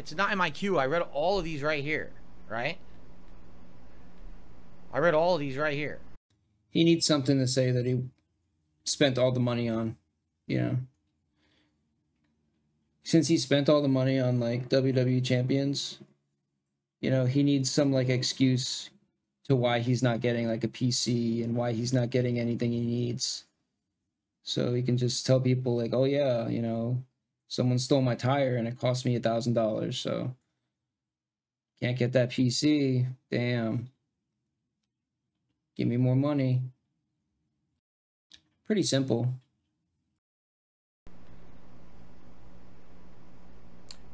It's not in my queue. I read all of these right here, right? I read all of these right here. He needs something to say that he spent all the money on, you know. Since he spent all the money on, like, WWE Champions, you know, he needs some, like, excuse to why he's not getting, like, a PC and why he's not getting anything he needs. So he can just tell people, like, oh, yeah, you know, someone stole my tire and it cost me $1,000, so can't get that PC. Damn. Give me more money. Pretty simple.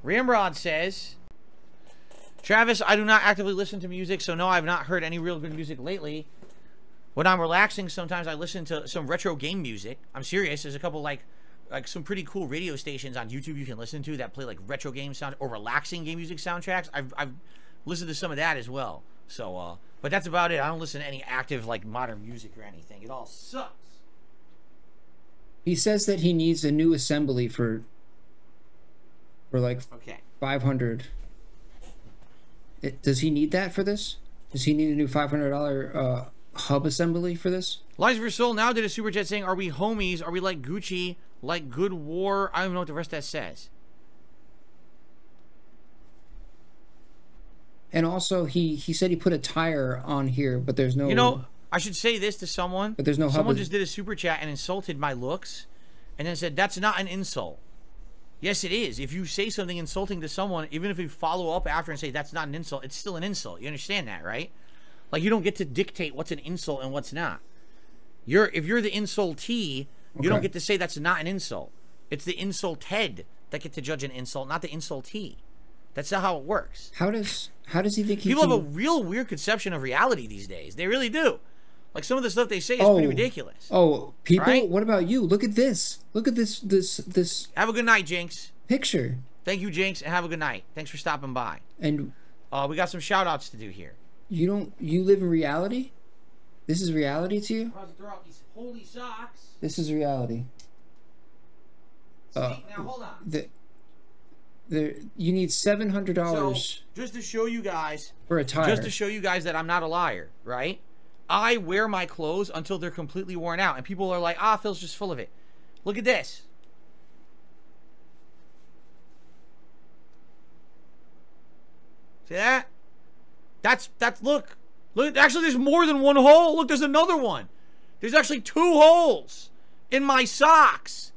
Ramrod says, Travis, I do not actively listen to music, so no, I've not heard any real good music lately. When I'm relaxing, sometimes I listen to some retro game music. I'm serious. There's a couple like some pretty cool radio stations on YouTube you can listen to that play like retro game sound or relaxing game music soundtracks. I've listened to some of that as well. So, but that's about it. I don't listen to any active like modern music or anything. It all sucks. He says that he needs a new assembly for like 500. Does he need that for this? Does he need a new $500 hub assembly for this? Lies for Soul now did a super chat saying, "Are we homies? Are we like Gucci? Like good war?" I don't even know what the rest of that says. And also, he said he put a tire on here, but there's no. You know, I should say this to someone. But there's no. Someone just did a super chat and insulted my looks, and then said that's not an insult. Yes, it is. If you say something insulting to someone, even if you follow up after and say that's not an insult, it's still an insult. You understand that, right? Like, you don't get to dictate what's an insult and what's not. If you're the insultee, you don't get to say that's not an insult. It's the insulted that get to judge an insult, not the insultee. That's not how it works. How does he think he People have a real weird conception of reality these days. They really do. Like, some of the stuff they say is pretty ridiculous. Oh, people, right? What about you? Look at this. Look at this. Have a good night, Jinx. Picture. Thank you, Jinx, and have a good night. Thanks for stopping by. And we got some shout outs to do here. You live in reality? This is reality to you? I'm about to throw out these holy socks. This is reality. See, now hold on. You need $700 so, just to show you guys for a tire. Just to show you guys that I'm not a liar, right? I wear my clothes until they're completely worn out, and people are like, "Ah, Phil's just full of it." Look at this. See that? That's look. Actually, there's more than one hole. Look, there's another one. There's actually 2 holes in my socks.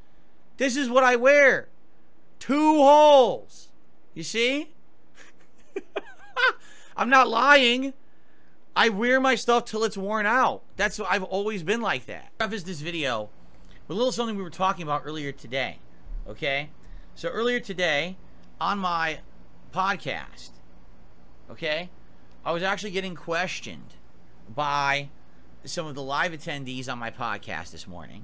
This is what I wear. 2 holes. You see? I'm not lying. I wear my stuff till it's worn out. That's what I've always been like that. I preface this video with a little something we were talking about earlier today. Okay? So earlier today on my podcast, okay, I was actually getting questioned by some of the live attendees on my podcast this morning.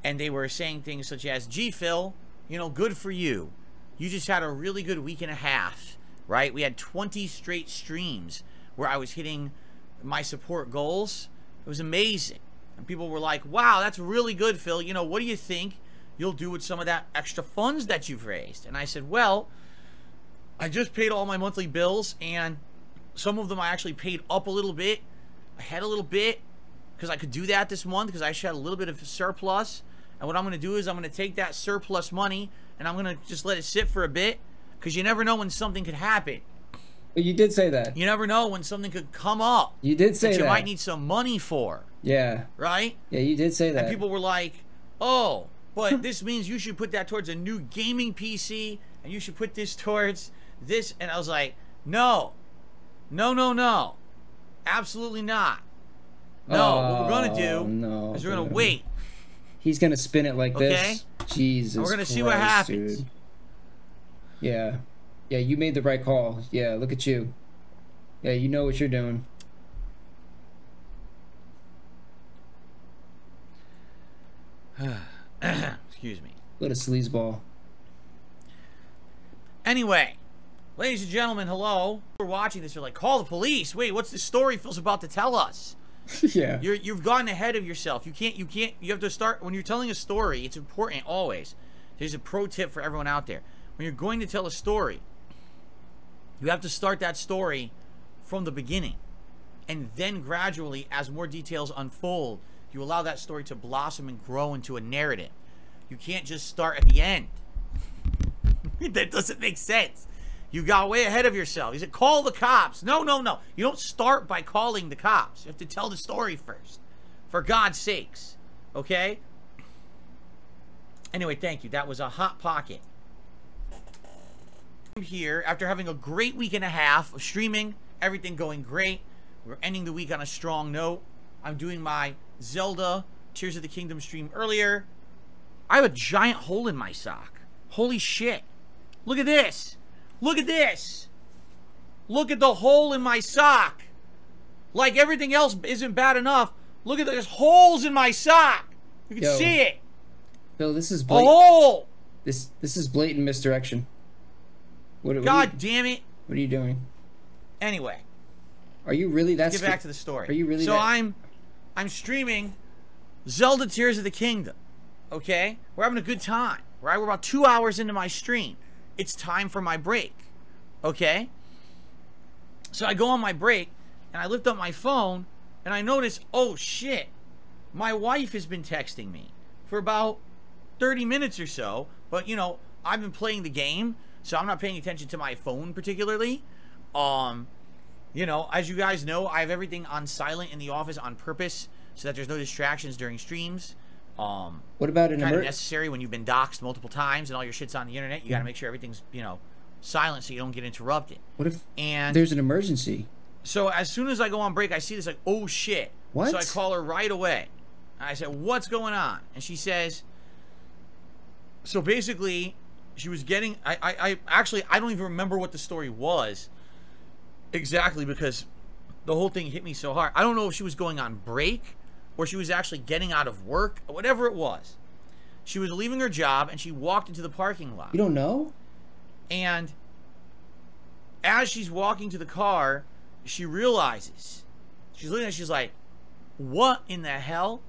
And they were saying things such as, "Gee, Phil, you know, good for you. You just had a really good week and a half, right? We had 20 straight streams where I was hitting my support goals. It was amazing." And people were like, "Wow, that's really good, Phil. You know, what do you think you'll do with some of that extra funds that you've raised?" And I said, "Well, I just paid all my monthly bills, and some of them I actually paid up a little bit. I had a little bit because I could do that this month because I actually had a little bit of surplus. And what I'm going to do is I'm going to take that surplus money and I'm going to just let it sit for a bit because you never know when something could happen." You did say that. You never know when something could come up. You did say that. You might need some money for. Yeah. Right? Yeah, you did say that. And people were like, "Oh, but this means you should put that towards a new gaming PC and you should put this towards this." And I was like, no. No. Absolutely not. No, what we're going to do is we're going to wait. He's going to spin it like this. Jesus. And we're going to see what happens. Dude. Yeah. Yeah, you made the right call. Yeah, look at you. Yeah, you know what you're doing. Excuse me. What a sleazeball. Anyway, ladies and gentlemen, hello. We're watching this. You're like, "Call the police." Wait, what's the story Phil's about to tell us? Yeah. You've gotten ahead of yourself. You have to start when you're telling a story. It's important always. There's a pro tip for everyone out there. When you're going to tell a story, You have to start that story from the beginning. And then gradually, as more details unfold, you allow that story to blossom and grow into a narrative. You can't just start at the end. That doesn't make sense. You got way ahead of yourself. You said, call the cops. No, no, no. You don't start by calling the cops. You have to tell the story first. For God's sakes. Okay? Anyway, thank you. That was a hot pocket. I'm here after having a great week and a half of streaming. Everything going great. We're ending the week on a strong note. I'm doing my Zelda Tears of the Kingdom stream earlier. I have a giant hole in my sock. Holy shit. Look at this. Look at this. Look at the hole in my sock. Like everything else isn't bad enough. Look at there's holes in my sock. You can see it. Phil, this is blatant. A hole. This is blatant misdirection. God damn it. What are you doing? Anyway. Are you really that? Get back to the story. Are you really? So I'm streaming Zelda Tears of the Kingdom. Okay? We're having a good time. Right? We're about 2 hours into my stream. It's time for my break. Okay? So I go on my break and I lift up my phone and I notice, oh shit, my wife has been texting me for about 30 minutes or so. But you know, I've been playing the game, so I'm not paying attention to my phone particularly. You know, as you guys know, I have everything on silent in the office on purpose so that there's no distractions during streams. What about an kind of necessary when you've been doxxed multiple times and all your shit's on the internet. You got to make sure everything's, you know, silent so you don't get interrupted. What if there's an emergency? So as soon as I go on break, I see this like, oh shit. What? So I call her right away. I said, what's going on? And she says, so basically she was getting, I actually, I don't even remember what the story was exactly because the whole thing hit me so hard. I don't know if she was going on break or she was actually getting out of work, whatever it was. She was leaving her job and she walked into the parking lot. You don't know? And as she's walking to the car, she realizes, she's looking at it, she's like, what in the hell?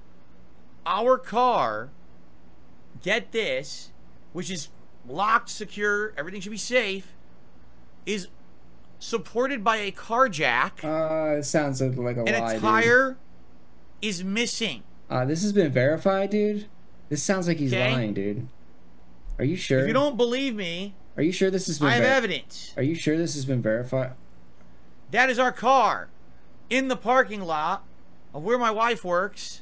Our car, get this, which is locked, secure, everything should be safe, is supported by a car jack. It sounds like a lie, and a tire is missing. This has been verified, dude. This sounds like he's lying, dude. Are you sure? If you don't believe me, are you sure this has been? I have evidence. Are you sure this has been verified? That is our car in the parking lot of where my wife works,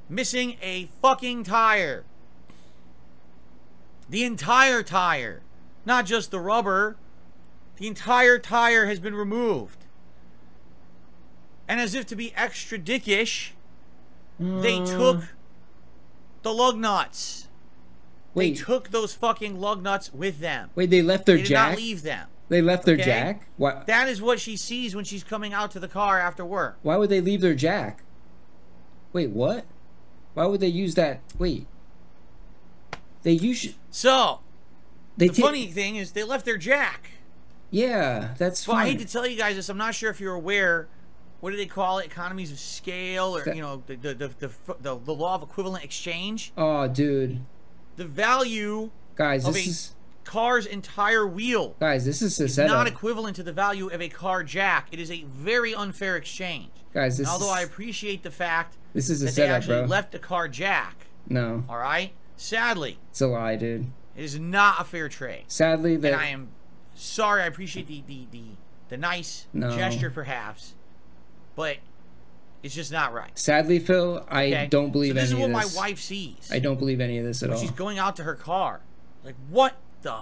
missing a fucking tire. The entire tire, not just the rubber. The entire tire has been removed. And as if to be extra dickish, they took the lug nuts. Wait. They took those fucking lug nuts with them. Wait, they left their jack? They did not leave them. They left their jack? What? That is what she sees when she's coming out to the car after work. Why would they leave their jack? Wait, what? Why would they use that? Wait. They use... So, the funny thing is they left their jack. Yeah, that's fine. Well, I hate to tell you guys this. I'm not sure if you're aware. What do they call it? Economies of scale, or you know, the law of equivalent exchange. Oh, dude. The value, guys, of this a is car's entire wheel. Guys, this is a setup. Not equivalent to the value of a car jack. It is a very unfair exchange. Guys, this although I appreciate the fact this is a that setup, they actually bro. left the car jack. No. All right. Sadly, it's a lie, dude. It is not a fair trade. Sadly, and I am sorry. I appreciate the nice gesture, perhaps, but it's just not right. Sadly, Phil, I don't believe any of this. This is what my wife sees. I don't believe any of this at all. She's going out to her car. Like, what the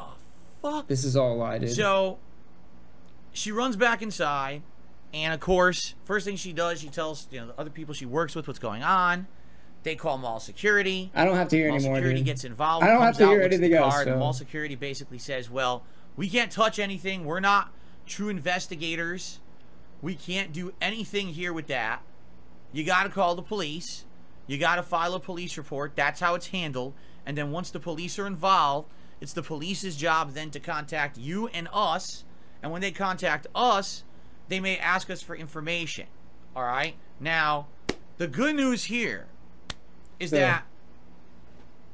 fuck? This is all a lie, dude. So, she runs back inside, and of course, first thing she does, she tells the other people she works with what's going on. They call mall security. I don't have to hear anymore, dude. Security gets involved. I don't have to hear anything else. The mall security basically says, well, we can't touch anything. We're not true investigators. We can't do anything here with that. You got to call the police. You got to file a police report. That's how it's handled. And then once the police are involved, it's the police's job then to contact you and us. And when they contact us, they may ask us for information. All right? Now, the good news here is that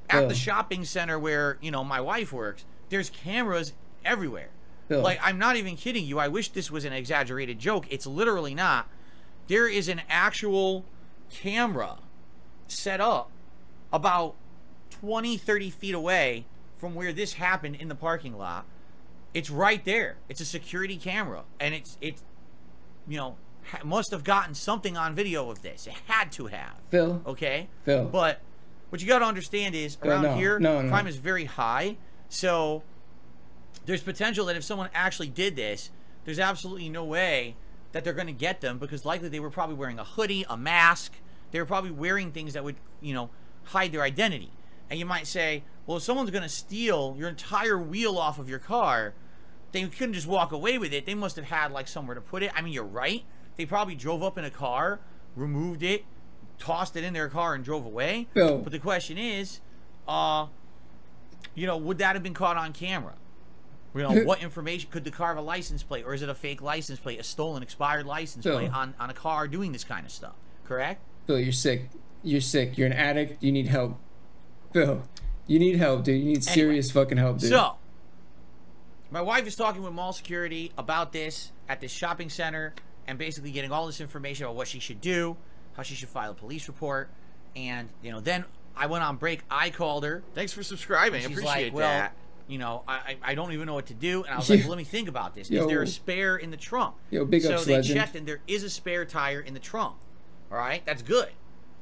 at the shopping center where, my wife works, there's cameras everywhere. Phil. Like, I'm not even kidding you. I wish this was an exaggerated joke. It's literally not. There is an actual camera set up about 20, 30 feet away from where this happened in the parking lot. It's right there. It's a security camera. And it's you know, must have gotten something on video of this. It had to have. Phil. Okay? Phil. But what you got to understand is, around here, crime is very high. So there's potential that if someone actually did this, there's absolutely no way that they're going to get them, because likely they were probably wearing a hoodie, a mask. They were probably wearing things that would, you know, hide their identity. And you might say, well, if someone's going to steal your entire wheel off of your car, they couldn't just walk away with it. They must have had, like, somewhere to put it. I mean, you're right. They probably drove up in a car, removed it, tossed it in their car, and drove away. Phil. But the question is, you know, would that have been caught on camera? You know, what information could the car have a license plate, or is it a fake license plate, a stolen, expired license plate on a car doing this kind of stuff? Correct? Phil, you're sick. You're sick. You're an addict. You need help. Phil, you need help, dude. You need serious fucking help, dude. So, my wife is talking with mall security about this at this shopping center, and basically getting all this information about what she should do, how she should file a police report, and, you know, then I went on break. I called her. Thanks for subscribing. I appreciate that. You know, I don't even know what to do. And I was like, well, let me think about this. Is there a spare in the trunk? Yo, big ups, so they legend. checked, and there is a spare tire in the trunk. All right? That's good.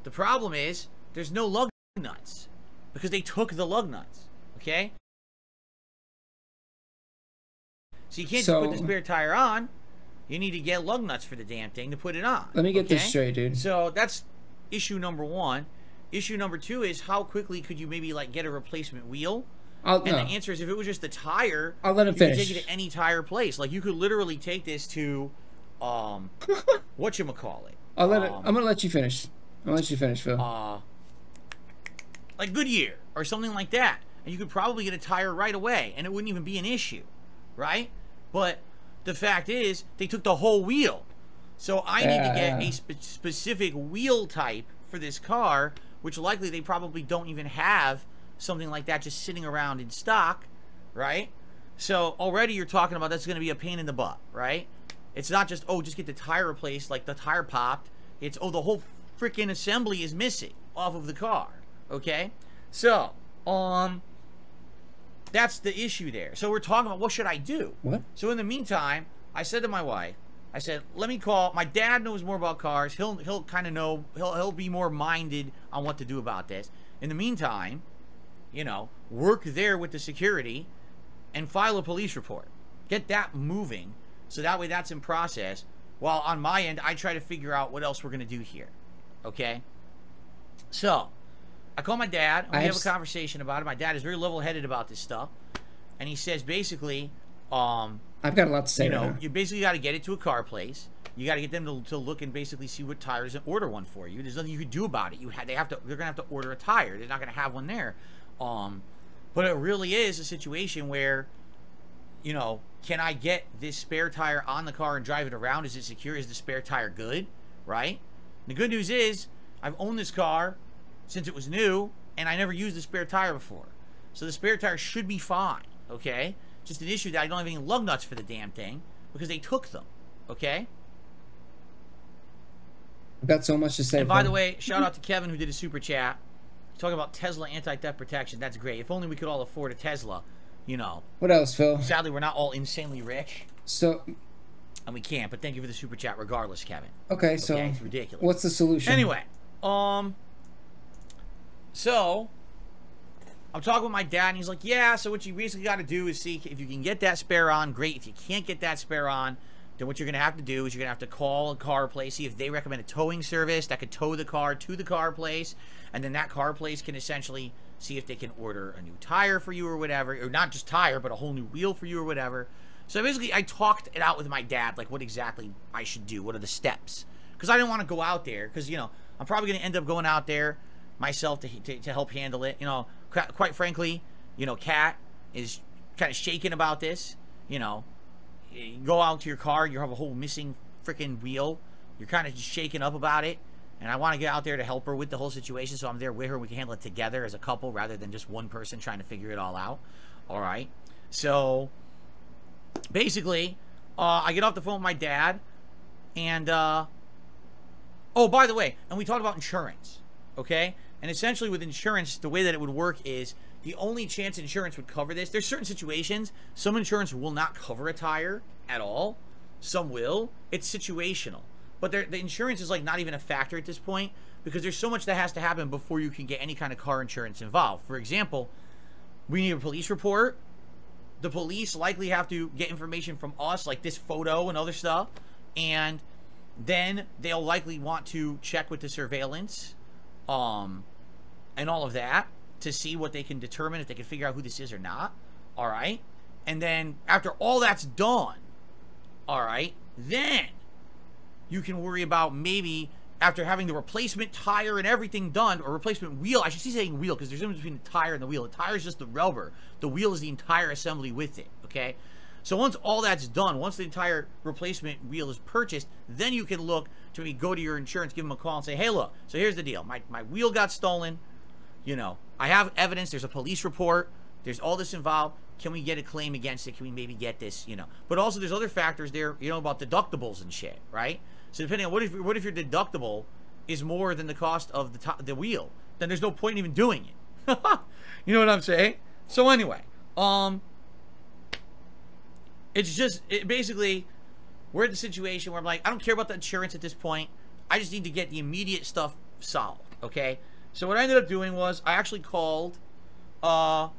The problem is there's no lug nuts, because they took the lug nuts. Okay? So you can't just put the spare tire on. You need to get lug nuts for the damn thing to put it on. Let me get this straight, dude. So that's issue number one. Issue number two is, how quickly could you maybe, like, get a replacement wheel? The answer is, if it was just the tire, I'll let him finish. You could take it to any tire place. Like, you could literally take this to, whatchamacallit. I'm gonna let you finish. I'm gonna let you finish, Phil. Like Goodyear or something like that. And you could probably get a tire right away, and it wouldn't even be an issue, right? But the fact is, they took the whole wheel. So I need to get a specific wheel type for this car, which likely they probably don't even have something like that just sitting around in stock, right? So already you're talking about that's going to be a pain in the butt, right? It's not just, oh, just get the tire replaced, like the tire popped. It's, oh, the whole freaking assembly is missing off of the car, okay? So, that's the issue there. So we're talking about, what should I do? What? So in the meantime, I said to my wife, I said, let me call. My dad knows more about cars. He'll kind of know. He'll be more minded on what to do about this. In the meantime, you know, work there with the security and file a police report. Get that moving, so that way that's in process. While on my end, I try to figure out what else we're gonna do here. Okay. So, I call my dad. And we have a conversation about it. My dad is very level-headed about this stuff, and he says basically, I've got a lot to say. You know, you basically got to get it to a car place. You got to get them to look and basically see what tires and order one for you. There's nothing you can do about it. They're gonna have to order a tire. They're not gonna have one there. But it really is a situation where, you know, can I get this spare tire on the car and drive it around? Is it secure? Is the spare tire good? Right? The good news is, I've owned this car since it was new, and I never used the spare tire before. So the spare tire should be fine, okay? Just an issue that I don't have any lug nuts for the damn thing, because they took them, okay? I've got so much to say. And by the way, shout out to Kevin, who did a super chat. Talking about Tesla anti-theft protection. That's great. If only we could all afford a Tesla, you know. What else, Phil? Sadly, we're not all insanely rich. So... And we can't, but thank you for the super chat regardless, Kevin. Okay, so... it's ridiculous. What's the solution? Anyway, so... I'm talking with my dad, and he's like, yeah, so what you basically got to do is see if you can get that spare on. Great. If you can't get that spare on, then what you're going to have to do is you're going to have to call a car place, see if they recommend a towing service that could tow the car to the car place, and then that car place can essentially see if they can order a new tire for you or whatever, or not just tire, but a whole new wheel for you or whatever. So basically, I talked it out with my dad, like what exactly I should do, what are the steps, because I didn't want to go out there, because, you know, I'm probably going to end up going out there myself to help handle it. You know, quite frankly, you know, Kat is kind of shaken about this. You know, you go out to your car, you have a whole missing freaking wheel. You're kind of just shaken up about it. And I want to get out there to help her with the whole situation, so I'm there with her. We can handle it together as a couple rather than just one person trying to figure it all out. All right. So basically, I get off the phone with my dad, and, oh, by the way, and we talked about insurance, okay? And essentially with insurance, the way that it would work is the only chance insurance would cover this. There's certain situations, some insurance will not cover a tire at all. Some will. It's situational. But the insurance is like not even a factor at this point because there's so much that has to happen before you can get any kind of car insurance involved. For example, we need a police report. The police likely have to get information from us, like this photo and other stuff. And then they'll likely want to check with the surveillance and all of that to see what they can determine, if they can figure out who this is or not. All right. And then after all that's done, all right, then you can worry about maybe after having the replacement tire and everything done, or replacement wheel. I should say saying wheel because there's a difference between the tire and the wheel. The tire is just the rubber. The wheel is the entire assembly with it, okay? So once all that's done, once the entire replacement wheel is purchased, then you can look to maybe go to your insurance, give them a call and say, hey, look, so here's the deal. My wheel got stolen. You know, I have evidence. There's a police report. There's all this involved. Can we get a claim against it? Can we maybe get this, you know? But also there's other factors there, you know, about deductibles and shit, right? So depending on what if your deductible is more than the cost of the wheel, then there's no point in even doing it. You know what I'm saying? So anyway, it's just basically we're in the situation where I'm like, I don't care about the insurance at this point. I just need to get the immediate stuff solved. Okay. So what I ended up doing was I actually called a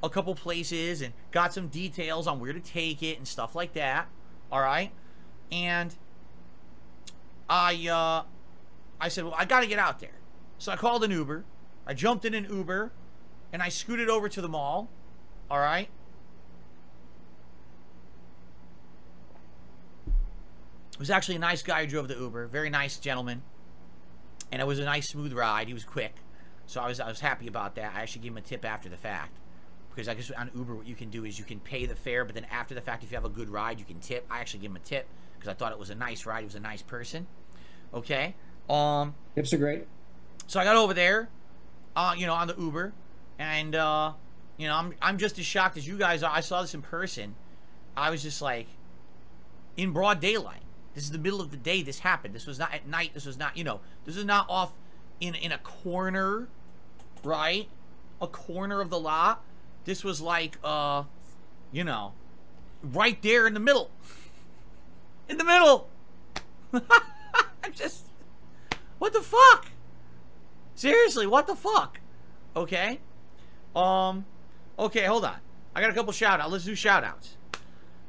couple places and got some details on where to take it and stuff like that. All right. And I said, well, I got to get out there. So I called an Uber. I jumped in an Uber and I scooted over to the mall. All right. It was actually a nice guy who drove the Uber. Very nice gentleman. And it was a nice, smooth ride. He was quick. So I was happy about that. I actually gave him a tip after the fact. Because I guess on Uber, what you can do is you can pay the fare, but then after the fact, if you have a good ride, you can tip. I actually gave him a tip because I thought it was a nice ride. He was a nice person. Okay. Tips are great. So I got over there, you know, on the Uber. And, you know, I'm just as shocked as you guys are. I saw this in person. I was just like, in broad daylight. This is the middle of the day this happened. This was not at night. This was not, you know, this is not off in a corner, right? A corner of the lot. This was like, you know, right there in the middle. In the middle. I'm just, what the fuck? Seriously, what the fuck? Okay. Okay, hold on. I got a couple shout outs. Let's do shout outs.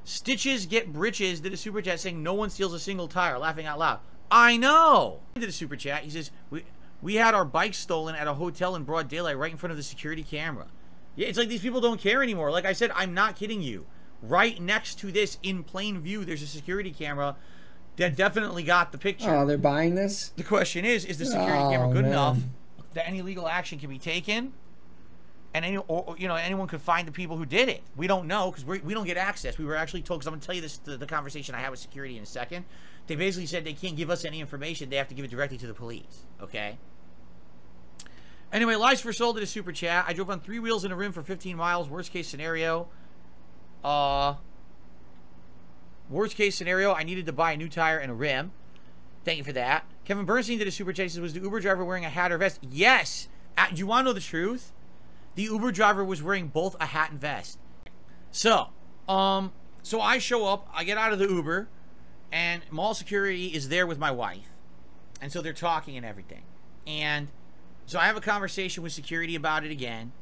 Stitches Get Britches did a super chat saying no one steals a single tire, laughing out loud. I know. He did a super chat. He says, we had our bike stolen at a hotel in broad daylight right in front of the security camera. Yeah, it's like these people don't care anymore. Like I said, I'm not kidding you. Right next to this, in plain view, there's a security camera that definitely got the picture. Oh, they're buying this? The question is the security camera good enough that any legal action can be taken? And you know, anyone could find the people who did it. We don't know because we don't get access. We were actually told, because I'm going to tell you this, the conversation I had with security in a second. They basically said they can't give us any information. They have to give it directly to the police. Okay? Anyway, Lies for Soul did a super chat. I drove on 3 wheels in a rim for 15 miles. Worst case scenario. Worst case scenario, I needed to buy a new tire and a rim. Thank you for that. Kevin Bernstein did a super chat. He says, was the Uber driver wearing a hat or vest? Yes. Do you want to know the truth? The Uber driver was wearing both a hat and vest. So I show up, I get out of the Uber, and mall security is there with my wife. And so they're talking and everything. And so I have a conversation with security about it again.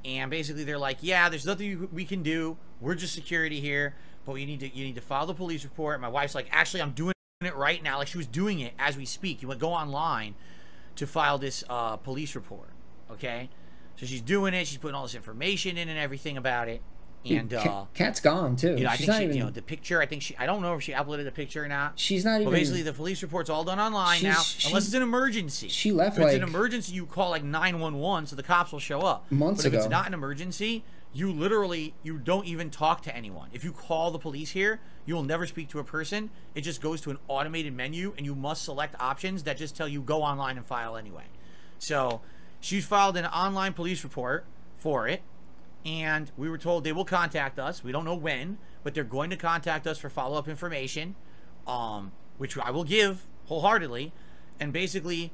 And basically they're like, yeah, there's nothing we can do. We're just security here, but you need to file the police report. And my wife's like, actually, I'm doing it right now. Like she was doing it as we speak. You would go online to file this police report. Okay? So she's doing it. She's putting all this information in and everything about it. And Kat's gone too. You know, I think she, you know, the picture. I don't know if she uploaded the picture or not. She's not even. But basically, the police report's all done online now, unless it's an emergency. She left. If it's an emergency, you call like 911, so the cops will show up. Months ago. But if it's not an emergency, you don't even talk to anyone. If you call the police here, you will never speak to a person. It just goes to an automated menu, and you must select options that just tell you go online and file anyway. So she's filed an online police report for it. And we were told they will contact us. We don't know when, but they're going to contact us for follow-up information, which I will give wholeheartedly. And basically,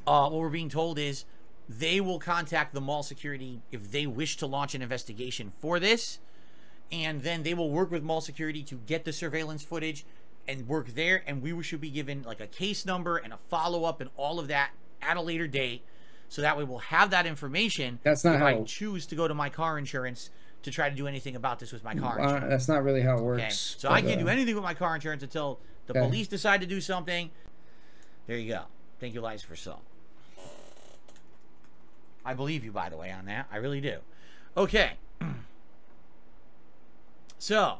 what we're being told is they will contact the mall security if they wish to launch an investigation for this, and then they will work with mall security to get the surveillance footage and work there, and we should be given like a case number and a follow-up and all of that at a later date, so that way we'll have that information. That's not if how I choose to go to my car insurance to try to do anything about this with my car insurance. That's not really how it works. Okay? So I can't do anything with my car insurance until the police decide to do something. There you go. Thank you, Lights for Salt. I believe you, by the way, on that. I really do. Okay. So,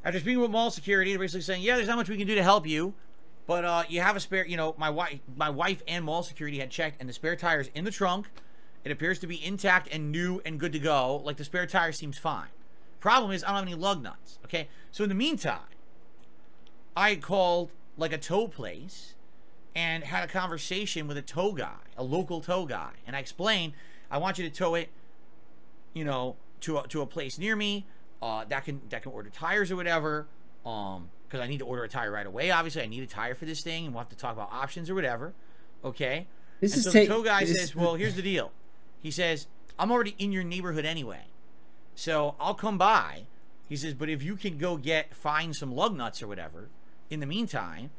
after speaking with mall security, they're basically saying, yeah, there's not much we can do to help you, but you have a spare, you know, my wife and mall security had checked, and the spare tire's in the trunk. It appears to be intact and new and good to go. Like, the spare tire seems fine. Problem is, I don't have any lug nuts, okay? So in the meantime, I called, like, a tow place and had a conversation with a tow guy, a local tow guy, and I explained, I want you to tow it, you know, to a place near me that can order tires or whatever, because I need to order a tire right away. Obviously, I need a tire for this thing, and we'll have to talk about options or whatever. Okay. So the tow guy says, well, here's the deal. He says, I'm already in your neighborhood anyway, so I'll come by. He says, but if you can go find some lug nuts or whatever in the meantime,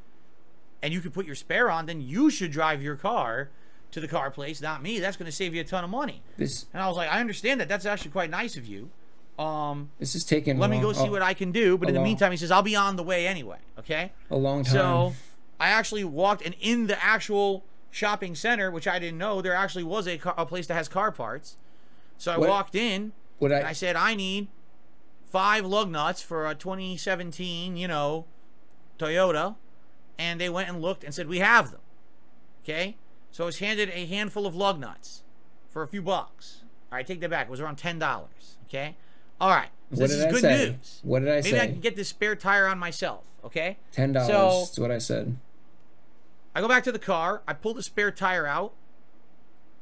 and you can put your spare on, then you should drive your car to the car place, not me. That's going to save you a ton of money. And I was like, I understand that. That's actually quite nice of you. This is taking let me go see what I can do. But in the meantime, he says, I'll be on the way anyway. Okay? A long time. So I actually walked, and in the actual shopping center, which I didn't know, there actually was a place that has car parts. So I walked in, and I said, I need 5 lug nuts for a 2017, you know, Toyota. And they went and looked and said, we have them. Okay? So I was handed a handful of lug nuts for a few bucks. All right, take that back. It was around $10. Okay? All right. So this is good news. What did I say? Maybe I can get this spare tire on myself. Okay? $10. That's what I said. I go back to the car. I pull the spare tire out.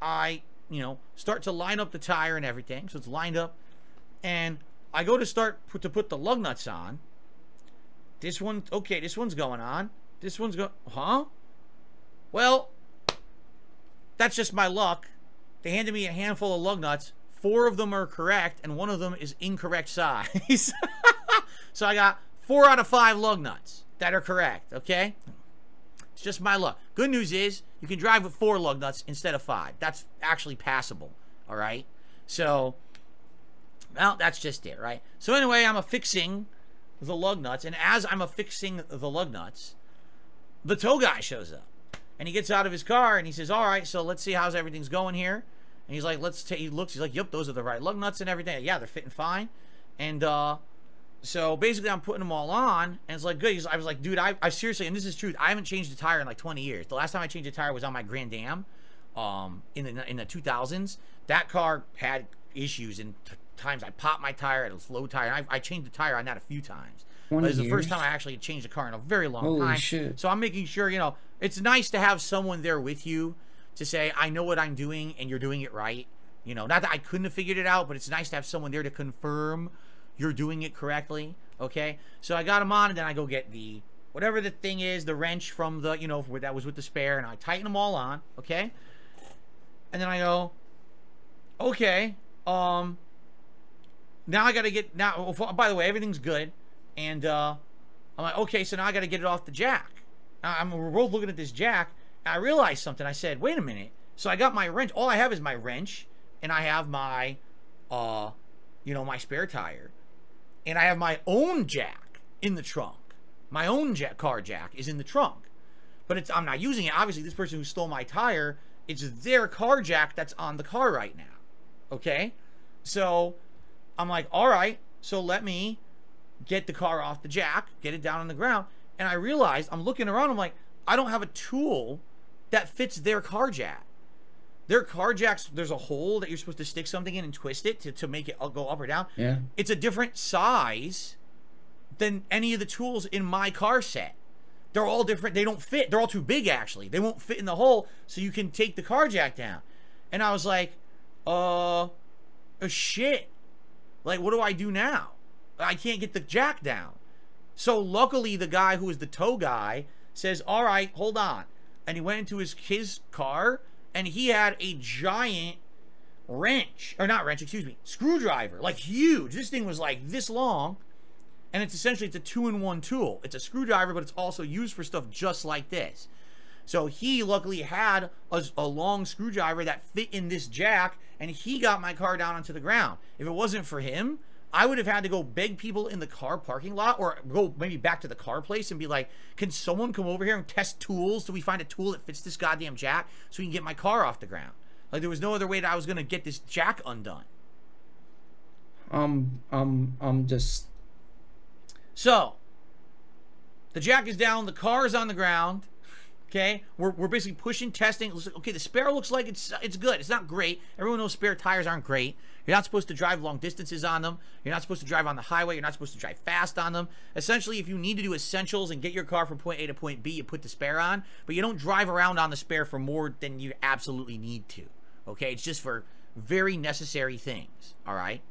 I, you know, start to line up the tire and everything. So it's lined up. And I go to put the lug nuts on. This one, okay, this one's going on. This one's huh? Well, that's just my luck. They handed me a handful of lug nuts. 4 of them are correct, and 1 of them is incorrect size. So I got 4 out of 5 lug nuts that are correct, okay? It's just my luck. Good news is, you can drive with 4 lug nuts instead of 5. That's actually passable, all right? So, well, that's just it, right? So anyway, I'm affixing the lug nuts, and as I'm affixing the lug nuts, the tow guy shows up, and he gets out of his car, and he says, all right, so let's see how's everything's going here. And he's like, he looks, he's like, yep, those are the right lug nuts and everything. Yeah, they're fitting fine. And so basically I'm putting them all on, and it's like, good. I was like, dude, I seriously, and this is true, I haven't changed a tire in like 20 years. The last time I changed a tire was on my Grand Am in the 2000s. That car had issues, and times I popped my tire at a slow tire. And I changed the tire on that a few times. But it's the first time I actually changed a car in a very long time. Shit. So I'm making sure, you know, it's nice to have someone there with you to say, I know what I'm doing and you're doing it right. You know, not that I couldn't have figured it out, but it's nice to have someone there to confirm you're doing it correctly. Okay? So I got them on, and then I go get the, whatever the thing is, the wrench from the, you know, that was with the spare, and I tighten them all on. Okay? And then I go, okay, now I got to get, now, by the way, everything's good. And I'm like, okay, so now I got to get it off the jack. We're both looking at this jack, and I realized something. I said, wait a minute. So I got my wrench. All I have is my wrench, and I have my, you know, my spare tire. And I have my own jack in the trunk. My own car jack is in the trunk. But I'm not using it. Obviously, this person who stole my tire, it's their car jack that's on the car right now. Okay? So I'm like, all right, so let me get the car off the jack, get it down on the ground. And I realized, I'm looking around, I'm like, I don't have a tool that fits their car jack. Their car jacks, there's a hole that you're supposed to stick something in and twist it to make it go up or down. Yeah. It's a different size than any of the tools in my car set. They're all different. They don't fit. They're all too big, actually. They won't fit in the hole, so you can take the car jack down. And I was like, shit. Like, what do I do now? I can't get the jack down. So luckily, the guy who was the tow guy says, all right, hold on. And he went into his car, and he had a giant wrench, or not wrench, excuse me, screwdriver, like huge. This thing was like this long, and it's essentially, it's a 2-in-1 tool. It's a screwdriver, but it's also used for stuff just like this. So he luckily had a long screwdriver that fit in this jack, and he got my car down onto the ground. If it wasn't for him, I would have had to go beg people in the car parking lot, or go maybe back to the car place and be like, can someone come over here and test tools till we find a tool that fits this goddamn jack so we can get my car off the ground? Like, there was no other way that I was going to get this jack undone. I'm just... So, the jack is down, the car is on the ground, okay? We're basically pushing, testing. Okay, the spare looks like it's good. It's not great. Everyone knows spare tires aren't great. You're not supposed to drive long distances on them. You're not supposed to drive on the highway. You're not supposed to drive fast on them. Essentially, if you need to do essentials and get your car from point A to point B, you put the spare on, but you don't drive around on the spare for more than you absolutely need to, okay? It's just for very necessary things, all right?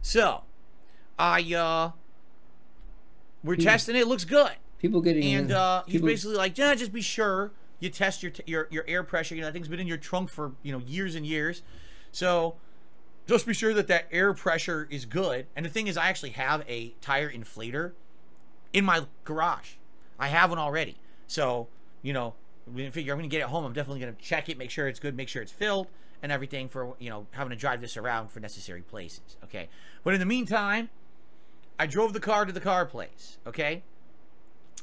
So, we're testing it. It looks good. People getting... And he's basically like, yeah, just be sure you test your air pressure. You know, that thing's been in your trunk for, you know, years and years. So... just be sure that that air pressure is good. And the thing is, I actually have a tire inflator in my garage. I have one already. So, you know, we figure I'm going to get it home. I'm definitely going to check it, make sure it's good, make sure it's filled and everything for, you know, having to drive this around for necessary places. Okay. But in the meantime, I drove the car to the car place. Okay.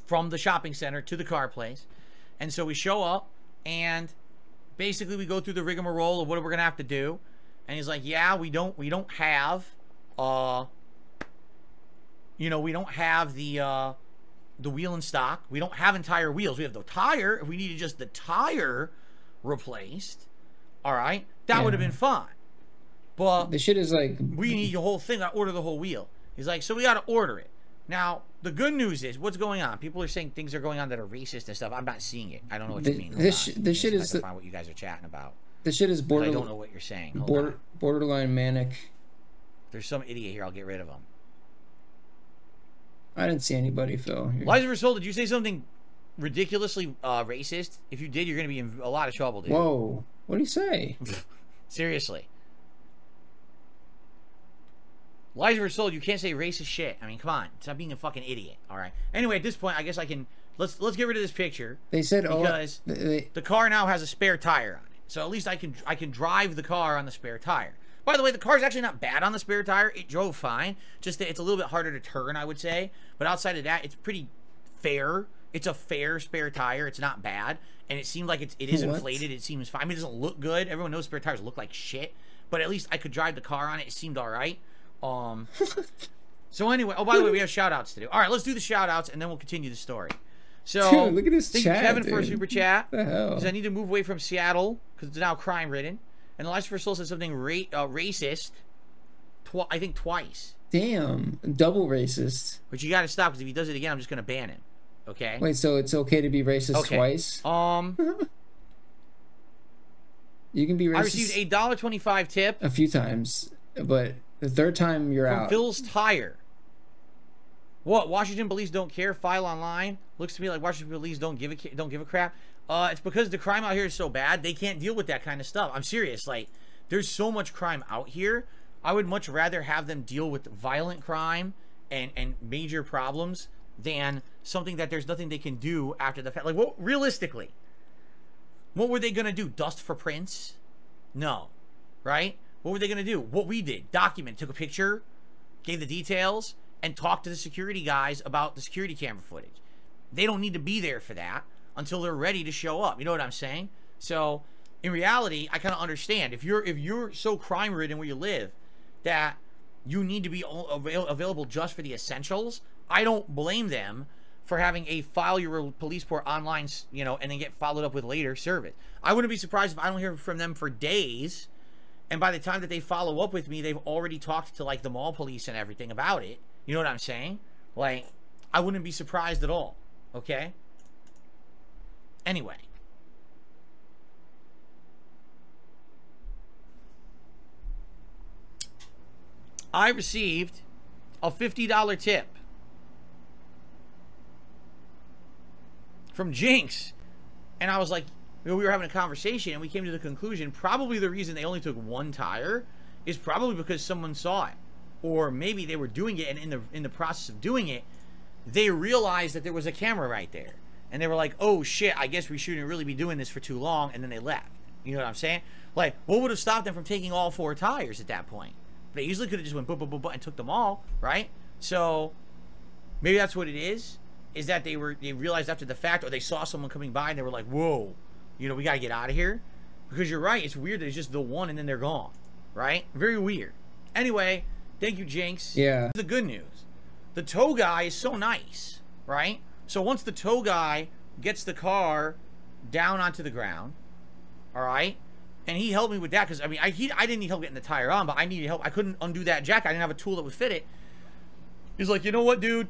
From the shopping center to the car place. And so we show up and basically we go through the rigmarole of what we're going to have to do. And he's like, yeah, we don't have, you know, we don't have the wheel in stock. We don't have entire wheels. We have the tire. If we needed just the tire replaced, all right, that would have been fine. But the shit is like, we need the whole thing. I order the whole wheel. He's like, so we got to order it. Now, the good news is, what's going on? People are saying things are going on that are racist and stuff. I'm not seeing it. I don't know what you mean. The shit is... I can find what you guys are chatting about. The shit is borderline... I don't know what you're saying. Borderline manic. If there's some idiot here, I'll get rid of him. I didn't see anybody, Phil. Liza Versol, did you say something ridiculously racist? If you did, you're going to be in a lot of trouble, dude. Whoa. What did he say? Seriously. Liza Versol, you can't say racist shit. I mean, come on. Stop being a fucking idiot. All right. Anyway, at this point, I guess I can... Let's get rid of this picture. They said... Because the car now has a spare tire on it. So at least I can drive the car on the spare tire. By the way, the car's actually not bad on the spare tire. It drove fine. Just that it's a little bit harder to turn, I would say. But outside of that, it's pretty fair. It's a fair spare tire. It's not bad. And it seemed like it is inflated. It seems fine. I mean, it doesn't look good. Everyone knows spare tires look like shit. But at least I could drive the car on it. It seemed all right. So anyway, oh, by the way, we have shout-outs to do. All right, let's do the shout-outs, and then we'll continue the story. So, dude, look at this thank chat, you, Kevin, dude. for a super chat. What the hell? Because I need to move away from Seattle because it's now crime-ridden. And the last Soul said something racist. I think twice. Damn, double racist. But you got to stop because if he does it again, I'm just gonna ban him. Okay. Wait, so it's okay to be racist twice? You can be racist. I received a $1.25 tip a few times, but the third time you're from out. Phil's Tire. What? Washington police don't care. File online. Looks to me like Washington police don't give a crap. It's because the crime out here is so bad they can't deal with that kind of stuff. I'm serious. Like, there's so much crime out here. I would much rather have them deal with violent crime and major problems than something that there's nothing they can do after the fact. Like, what realistically? What were they gonna do? Dust for prints? No, right? What were they gonna do? What we did: document, took a picture, gave the details, and talked to the security guys about the security camera footage. They don't need to be there for that until they're ready to show up. You know what I'm saying? So, in reality, I kind of understand if you're so crime ridden where you live that you need to be available just for the essentials. I don't blame them for having a file your police report online, you know, and then get followed up with later service. I wouldn't be surprised if I don't hear from them for days, and by the time that they follow up with me, they've already talked to like the mall police and everything about it. You know what I'm saying? Like, I wouldn't be surprised at all. Okay? Anyway. I received a $50 tip from Jinx. And I was like, we were having a conversation and we came to the conclusion probably the reason they only took one tire is probably because someone saw it. Or maybe they were doing it, and in the process of doing it, they realized that there was a camera right there. And they were like, oh shit, I guess we shouldn't really be doing this for too long, and then they left. You know what I'm saying? Like, what would have stopped them from taking all 4 tires at that point? They easily could have just went boop, boop, boop, boop, and took them all, right? So, maybe that's what it is that they realized after the fact, or they saw someone coming by and they were like, whoa, you know, we gotta get out of here. Because you're right, it's weird that it's just the one and then they're gone, right? Very weird. Anyway, thank you, Jinx. Yeah. The good news. The tow guy is so nice, right? So once the tow guy gets the car down onto the ground, all right, and he helped me with that because, I mean, I didn't need help getting the tire on, but I needed help. I couldn't undo that jack. I didn't have a tool that would fit it. He's like, you know what, dude?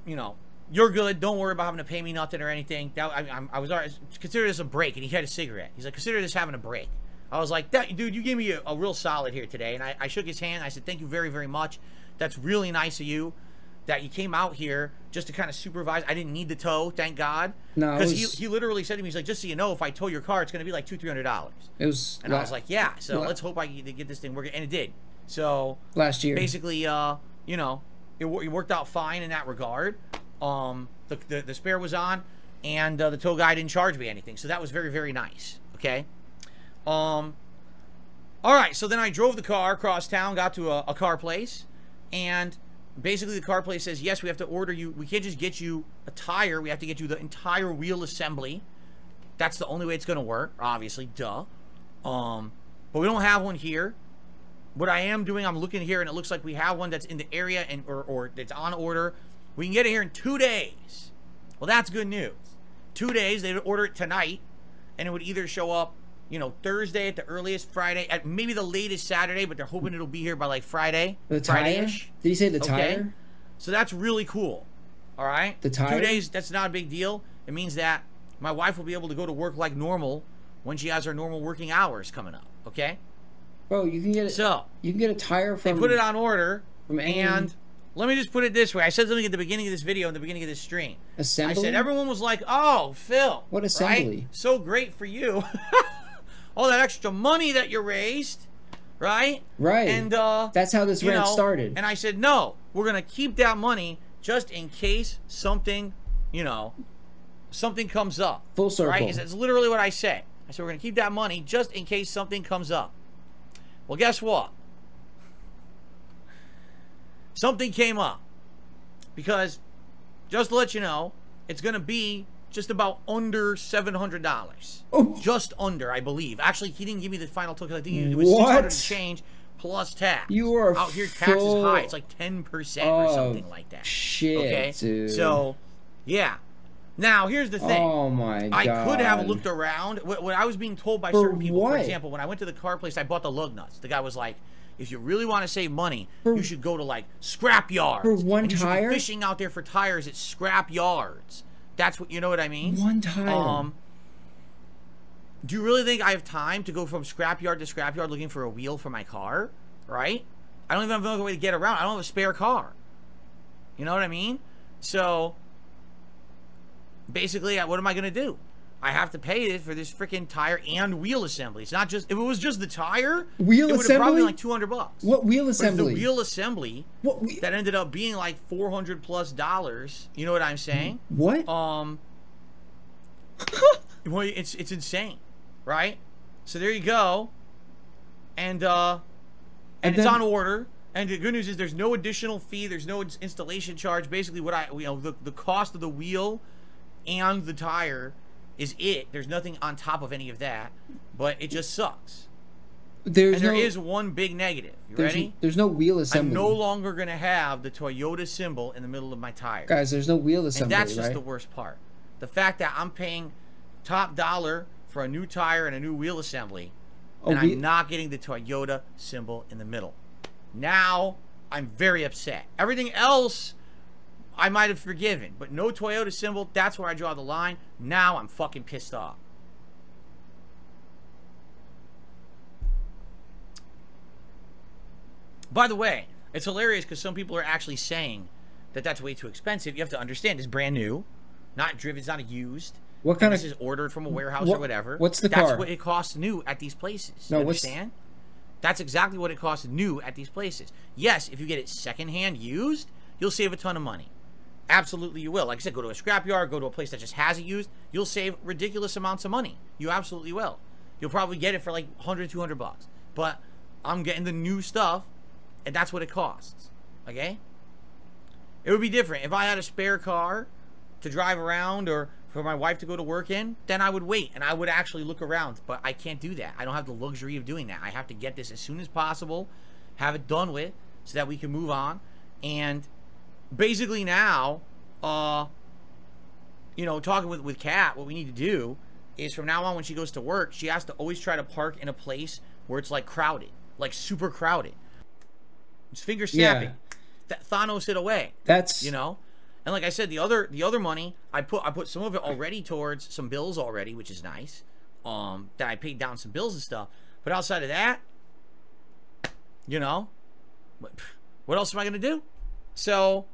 You know, you're good. Don't worry about having to pay me nothing or anything. That, I was already, consider this a break. And he had a cigarette. He's like, consider this having a break. I was like, dude, you gave me a real solid here today. And I shook his hand. I said, thank you very, very much. That's really nice of you that you came out here just to kind of supervise. I didn't need the tow, thank God. No, because he literally said to me, he's like, just so you know, if I tow your car, it's going to be like $200-300. It was. And I was like, yeah. So let's hope I get this thing working. And it did. So last year, basically, you know, it worked out fine in that regard. The spare was on, and the tow guy didn't charge me anything. So that was very, very nice. Okay. All right. So then I drove the car across town, got to a car place, and basically the car place says, yes, we have to order you. We can't just get you a tire. We have to get you the entire wheel assembly. That's the only way it's going to work, obviously, duh. But we don't have one here. What I am doing, I'm looking here, and it looks like we have one that's in the area and or that's on order. We can get it here in 2 days. Well, that's good news. 2 days, they'd order it tonight, and it would either show up, you know, Thursday at the earliest, Friday, at maybe the latest Saturday, but they're hoping it'll be here by like Friday. The tire? Friday-ish. Did he say the Okay? tire? So that's really cool. All right? The tire? 2 days, that's not a big deal. It means that my wife will be able to go to work like normal when she has her normal working hours coming up. Okay? Bro, you can get it. So you can get a tire from. They put it on order, from and let me just put it this way. I said something at the beginning of this video, in the beginning of this stream. Assembly? I said everyone was like, "Oh, Phil, what assembly? Right? So great for you! All that extra money that you raised, right? Right. And that's how this rant started. And I said, no, we're gonna keep that money just in case something, you know, something comes up. Full circle. Right? That's literally what I said. I said we're gonna keep that money just in case something comes up. Well, guess what? Something came up. Because, just to let you know, it's going to be just about under $700. Oh. Just under, I believe. Actually, he didn't give me the final total. I think it was 600 and change plus tax. You are out here, tax is high. It's like 10% or something like that. Shit, okay? dude. So, yeah. Now, here's the thing. Oh, my God. I could have looked around. What I was being told by certain people, for example, when I went to the car place, I bought the lug nuts. The guy was like, if you really want to save money, you should go to, like, scrap yards. For one and you tire? should be fishing out there for tires at scrap yards. That's what, you know what I mean? One tire. Do you really think I have time to go from scrap yard to scrap yard looking for a wheel for my car? Right? I don't even have another way to get around. I don't have a spare car. You know what I mean? So basically, what am I going to do? I have to pay it for this freaking tire and wheel assembly. It's not just, if it was just the tire, wheel it would have probably been like $200. What wheel assembly? But the wheel assembly that ended up being like $400+, you know what I'm saying? What? Well, it's insane, right? So there you go. And it's on order. And the good news is there's no additional fee. There's no installation charge. Basically, the cost of the wheel and the tire is it. There's nothing on top of any of that, but it just sucks. There is one big negative. You ready? There's no wheel assembly. I'm no longer going to have the Toyota symbol in the middle of my tire. Guys, there's no wheel assembly, and that's just the worst part. The fact that I'm paying top dollar for a new tire and a new wheel assembly, and I'm not getting the Toyota symbol in the middle. Now, I'm very upset. Everything else I might have forgiven, but no Toyota symbol, that's where I draw the line. Now I'm fucking pissed off. By the way, it's hilarious because some people are actually saying that that's way too expensive. You have to understand, it's brand new, not driven, it's not used. What kind of... This is ordered from a warehouse or whatever. What's the car? That's what it costs new at these places. No, you understand? That's exactly what it costs new at these places. Yes, if you get it secondhand used, you'll save a ton of money. Absolutely you will. Like I said, go to a scrapyard, go to a place that just has it used, you'll save ridiculous amounts of money. You absolutely will. You'll probably get it for like 100, 200 bucks. But I'm getting the new stuff, and that's what it costs. Okay? It would be different. If I had a spare car to drive around or for my wife to go to work in, then I would wait and I would actually look around. But I can't do that. I don't have the luxury of doing that. I have to get this as soon as possible, have it done with, so that we can move on. And basically now, you know, talking with Kat, what we need to do is from now on when she goes to work, she has to always try to park in a place where it's like crowded, like super crowded. It's finger snapping. Yeah. Thanos it away. That's, you know. And like I said, the other money, I put some of it already towards some bills already, which is nice. That I paid down some bills and stuff. But outside of that, you know, what else am I gonna do? So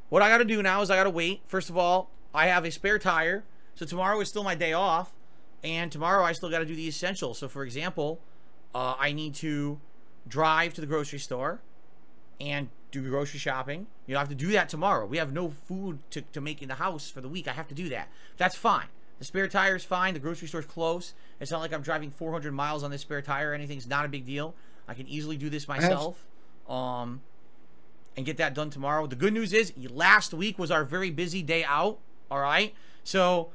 what I gotta do now is I gotta wait. First of all, I have a spare tire, so tomorrow is still my day off, and tomorrow I still gotta do the essentials. So for example, I need to drive to the grocery store and do grocery shopping. You know, I have to do that tomorrow. We have no food to make in the house for the week. I have to do that. That's fine. The spare tire is fine. The grocery store's close. It's not like I'm driving 400 miles on this spare tire or anything. It's not a big deal. I can easily do this myself. And get that done tomorrow. The good news is last week was our very busy day out. All right. So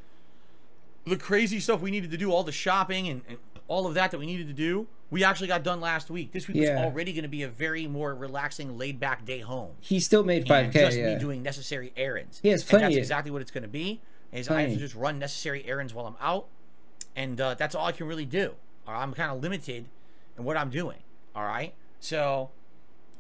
the crazy stuff we needed to do, all the shopping and all of that we needed to do, we actually got done last week. This week was already going to be a very more relaxing, laid-back day home. He still made 5K, just me doing necessary errands. He has plenty. And that's exactly what it's going to be. Is I have to just run necessary errands while I'm out, and that's all I can really do. I'm kind of limited in what I'm doing. All right, so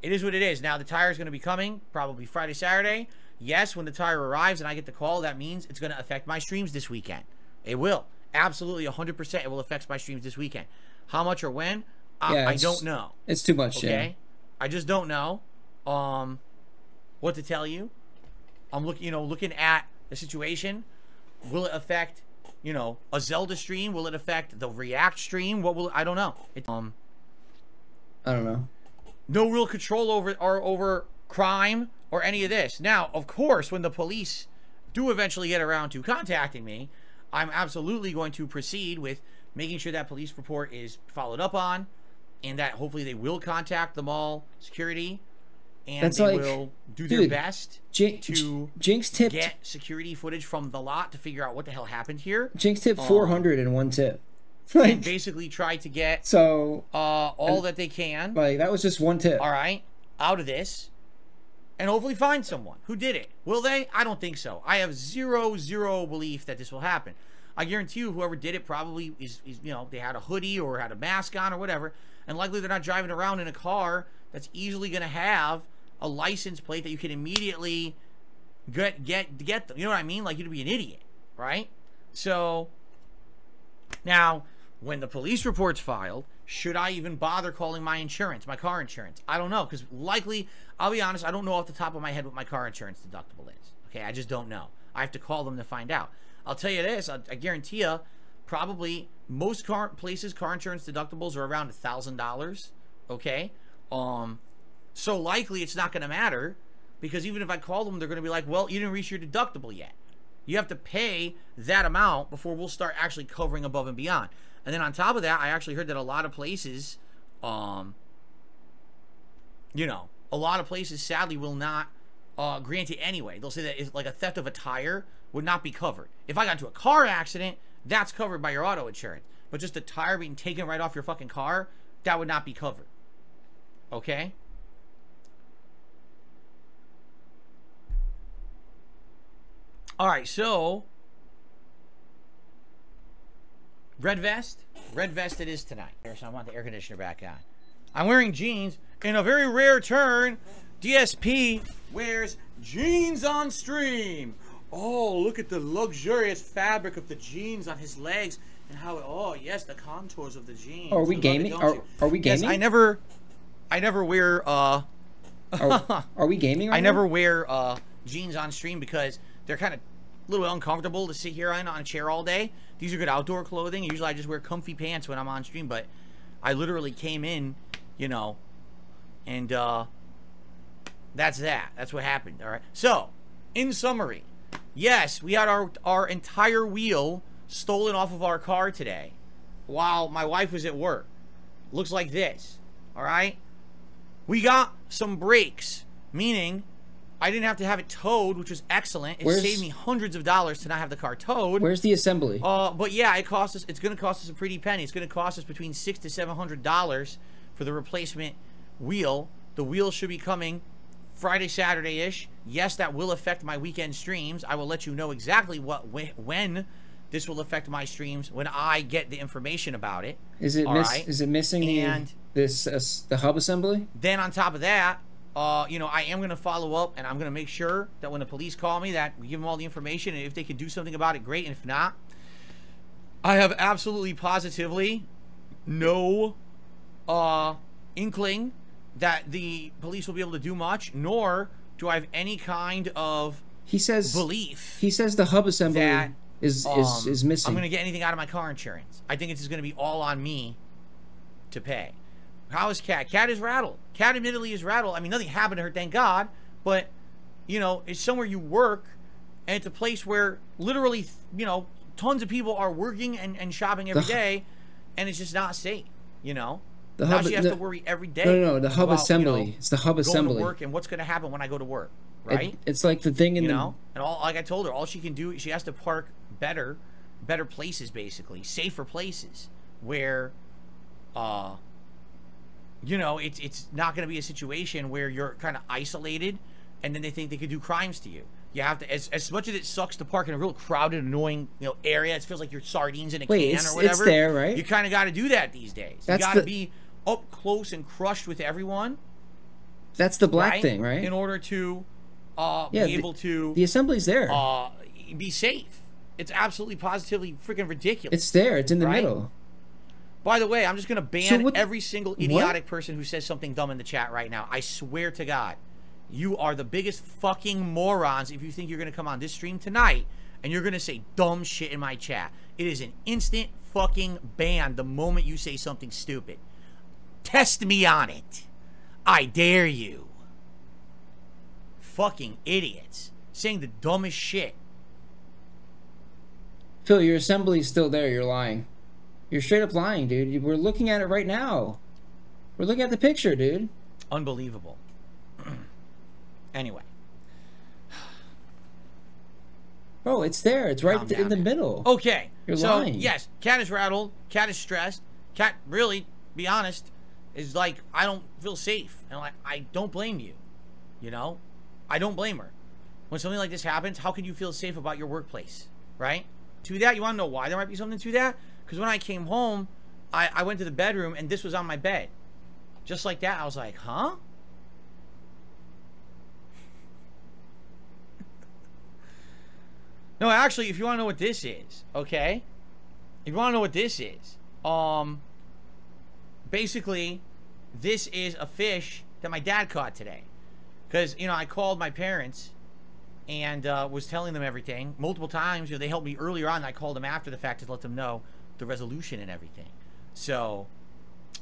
it is what it is. Now the tire is going to be coming probably Friday, Saturday. Yes, when the tire arrives and I get the call, that means it's going to affect my streams this weekend. It will. Absolutely 100% it will affect my streams this weekend. How much or when? I don't know. It's too much, okay? I just don't know what to tell you. I'm looking at the situation. Will it affect, you know, a Zelda stream? Will it affect the React stream? What will I don't know. I don't know. No real control over crime or any of this. Now, of course, when the police do eventually get around to contacting me, I'm absolutely going to proceed with making sure that police report is followed up on, and that hopefully they will contact the mall security, and they will do their best to Jinx tipped, get security footage from the lot to figure out what the hell happened here. Jinx tipped 400 in one tip. And basically try to get all that they can. Like, that was just one tip. All right, out of this, and hopefully find someone who did it. Will they? I don't think so. I have zero belief that this will happen. I guarantee you whoever did it probably is, you know, they had a hoodie or had a mask on or whatever, and likely they're not driving around in a car that's easily going to have a license plate that you can immediately get them. You know what I mean? Like, you'd be an idiot, right? So now when the police report's filed, should I even bother calling my insurance, my car insurance? I don't know, because likely, I'll be honest, I don't know off the top of my head what my car insurance deductible is. Okay, I just don't know. I have to call them to find out. I'll tell you this, I guarantee you, probably most car insurance deductibles are around $1,000. Okay, so likely it's not going to matter, because even if I call them, they're going to be like, well, you didn't reach your deductible yet. You have to pay that amount before we'll start actually covering above and beyond. And then on top of that, I actually heard that a lot of places, you know, a lot of places sadly will not grant it anyway. They'll say that if, like, a theft of a tire would not be covered. If I got into a car accident, that's covered by your auto insurance. But just a tire being taken right off your fucking car, that would not be covered. Okay? Alright, so red vest it is tonight. So I want the air conditioner back on. I'm wearing jeans. In a very rare turn, DSP wears jeans on stream. Oh, look at the luxurious fabric of the jeans on his legs, and how, oh yes, the contours of the jeans. Are we gaming? Are we gaming? Yes, I never I never wear Are we gaming right I now? never wear jeans on stream because they're kind of a little uncomfortable to sit here on a chair all day. These are good outdoor clothing. Usually I just wear comfy pants when I'm on stream, but I literally came in, you know, and that's that. That's what happened, all right? So, in summary, yes, we had our entire wheel stolen off of our car today while my wife was at work. Looks like this, all right? We got some brakes, meaning I didn't have to have it towed, which was excellent. It saved me hundreds of dollars to not have the car towed. Where's the assembly? But yeah, it's going to cost us a pretty penny. It's going to cost us between $600 to $700 for the replacement wheel. The wheel should be coming Friday, Saturday-ish. Yes, that will affect my weekend streams. I will let you know exactly when this will affect my streams when I get the information about it. Is it missing the hub assembly? Then on top of that, you know, I am going to follow up, and I'm going to make sure that when the police call me that we give them all the information, and if they can do something about it, great, and if not, I have absolutely positively no inkling that the police will be able to do much, nor do I have any kind of belief. He says the hub assembly that, is missing. I'm going to get anything out of my car insurance. I think it's going to be all on me to pay. How is Kat? Kat is rattled. Kat admittedly is rattled. I mean, nothing happened to her, thank God. But, you know, it's somewhere you work, and it's a place where literally, you know, tons of people are working and shopping every day, and it's just not safe, you know? Now she has to worry every day. No, the hub assembly. You know, it's the hub assembly. Going to work and what's going to happen when I go to work, right? It's like the thing in you know? And like I told her, all she can do, she has to park better places, basically. Safer places where, you know, it's not going to be a situation where you're kind of isolated and then they think they could do crimes to you. You have to, as much as it sucks to park in a real crowded, annoying, you know, area, it feels like you're sardines in a can or whatever. It's there, right? You kind of got to do that these days. You got to be up close and crushed with everyone. That's the black thing, right? In order to be able to... The assembly's there. Be safe. It's absolutely, positively freaking ridiculous. It's there. It's in the middle. By the way, I'm just going to ban every single idiotic person who says something dumb in the chat right now. I swear to God. You are the biggest fucking morons if you think you're going to come on this stream tonight and you're going to say dumb shit in my chat. It is an instant fucking ban the moment you say something stupid. Test me on it. I dare you. Fucking idiots. Saying the dumbest shit. Phil, your assembly's still there. You're lying. You're straight up lying, dude. We're looking at it right now. We're looking at the picture, dude. Unbelievable. Anyway. Bro, it's there. It's right in the middle. Okay. You're lying. Yes, Kat is rattled. Kat is stressed. Kat, really, be honest, is like, I don't feel safe. And like, I don't blame you. You know? I don't blame her. When something like this happens, how can you feel safe about your workplace? Right? To that, you want to know why there might be something to that? Because when I came home, I went to the bedroom and this was on my bed. Just like that. I was like, huh? No, actually, if you want to know what this is, okay? If you want to know what this is, basically, this is a fish that my dad caught today. Because, you know, I called my parents and was telling them everything multiple times. You know, they helped me earlier on, and I called them after the fact to let them know the resolution and everything. So,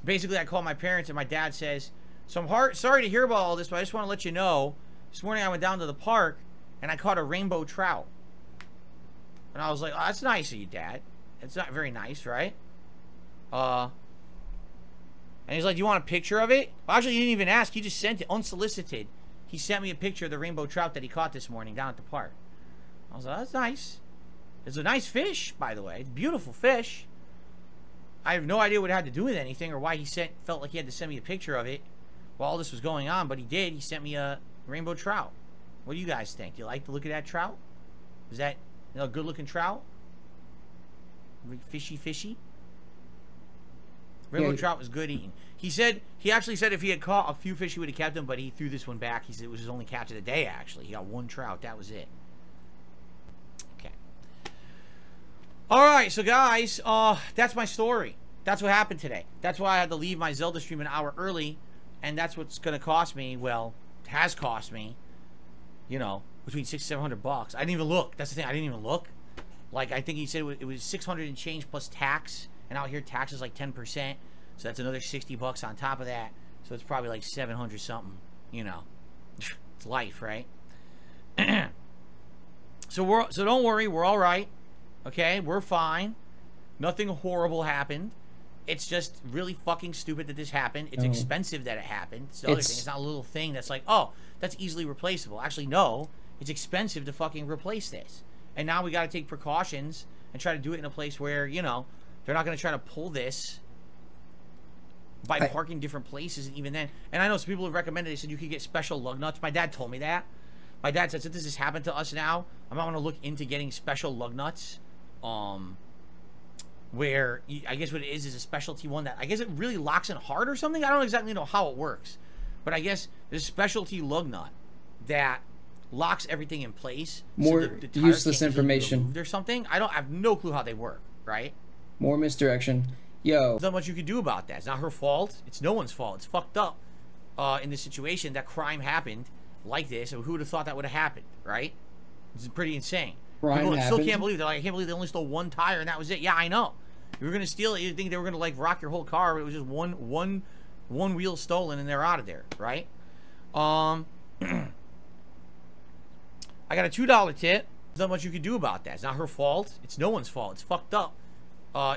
basically, I called my parents, and my dad says, so I'm sorry to hear about all this, but I just want to let you know, this morning I went down to the park, and I caught a rainbow trout. And I was like, oh, that's nice of you, Dad. It's not very nice, right? And he's like, do you want a picture of it? Well, actually, he didn't even ask. He just sent it unsolicited. He sent me a picture of the rainbow trout that he caught this morning down at the park. I was like, oh, that's nice. It's a nice fish, by the way. It's a beautiful fish. I have no idea what it had to do with anything or why he felt like he had to send me a picture of it while all this was going on, but he did. He sent me a rainbow trout. What do you guys think? Do you like the look of that trout? Is that... You know, good looking trout? Fishy. Rainbow trout was good eating. He actually said if he had caught a few fish, he would have kept them, but he threw this one back. He said it was his only catch of the day, actually. He got one trout. That was it. Okay. Alright, so guys, that's my story. That's what happened today. That's why I had to leave my Zelda stream an hour early And that's what's going to cost me, well, has cost me, you know, between $600 and $700. I didn't even look. That's the thing. I didn't even look. Like, I think he said it was 600 and change plus tax. And out here, tax is like 10%. So that's another $60 on top of that. So it's probably like 700 something, you know. It's life, right? So don't worry. We're all right. Okay? We're fine. Nothing horrible happened. It's just really fucking stupid that this happened. It's expensive that it happened. It's the other thing. It's not a little thing that's like, oh, that's easily replaceable. Actually, no. It's expensive to fucking replace this. And now we got to take precautions and try to do it in a place where, you know, they're not going to try to pull this by parking different places. And even then, and I know some people have recommended, they said you could get special lug nuts. My dad told me that. My dad said, since this has happened to us now, I'm not going to look into getting special lug nuts. Where I guess what it is a specialty one that I guess it really locks in hard or something. I don't exactly know how it works, but I guess there's a specialty lug nut that locks everything in place. More so the useless information. There's something I have no clue how they work. Right? More misdirection. Yo, there's not much you can do about that. It's not her fault. It's no one's fault. It's fucked up in this situation that crime happened like this. So who would have thought that would have happened? Right? It's pretty insane. People still can't believe it. Like, I can't believe they only stole one tire and that was it. Yeah, I know. If you were gonna steal it, you'd think they were gonna like rock your whole car, but it was just one wheel stolen and they're out of there, right? I got a $2 tip. There's not much you can do about that. It's not her fault. It's no one's fault. It's fucked up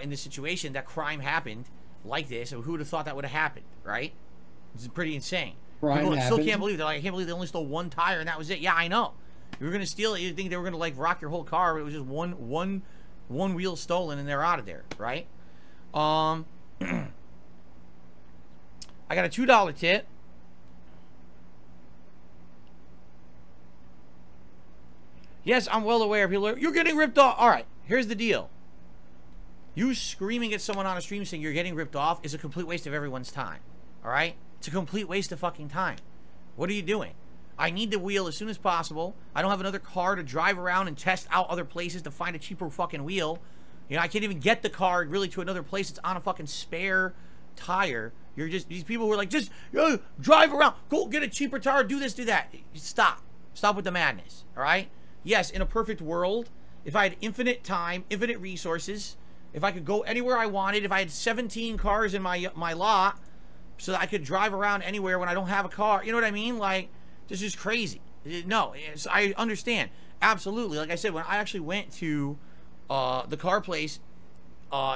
in this situation that crime happened like this. So who would have thought that would have happened, right? It's pretty insane. People still can't believe it. Like, I can't believe they only stole one tire and that was it. Yeah, I know. If you were gonna steal it, you'd think they were gonna like rock your whole car, but it was just one wheel stolen and they're out of there, right? I got a $2 tip. Yes, I'm well aware. People are, you're getting ripped off. All right, here's the deal. You screaming at someone on a stream saying you're getting ripped off is a complete waste of everyone's time. All right? It's a complete waste of fucking time. What are you doing? I need the wheel as soon as possible. I don't have another car to drive around and test out other places to find a cheaper fucking wheel. You know, I can't even get the car really to another place. It's on a fucking spare tire. You're just, these people who are like, just drive around. Go get a cheaper tire. Do this, do that. Stop. Stop with the madness. All right? Yes, in a perfect world, if I had infinite time, infinite resources, if I could go anywhere I wanted, if I had 17 cars in my lot so that I could drive around anywhere when I don't have a car, you know what I mean? Like, this is crazy. No, I understand. Absolutely. Like I said, when I actually went to the car place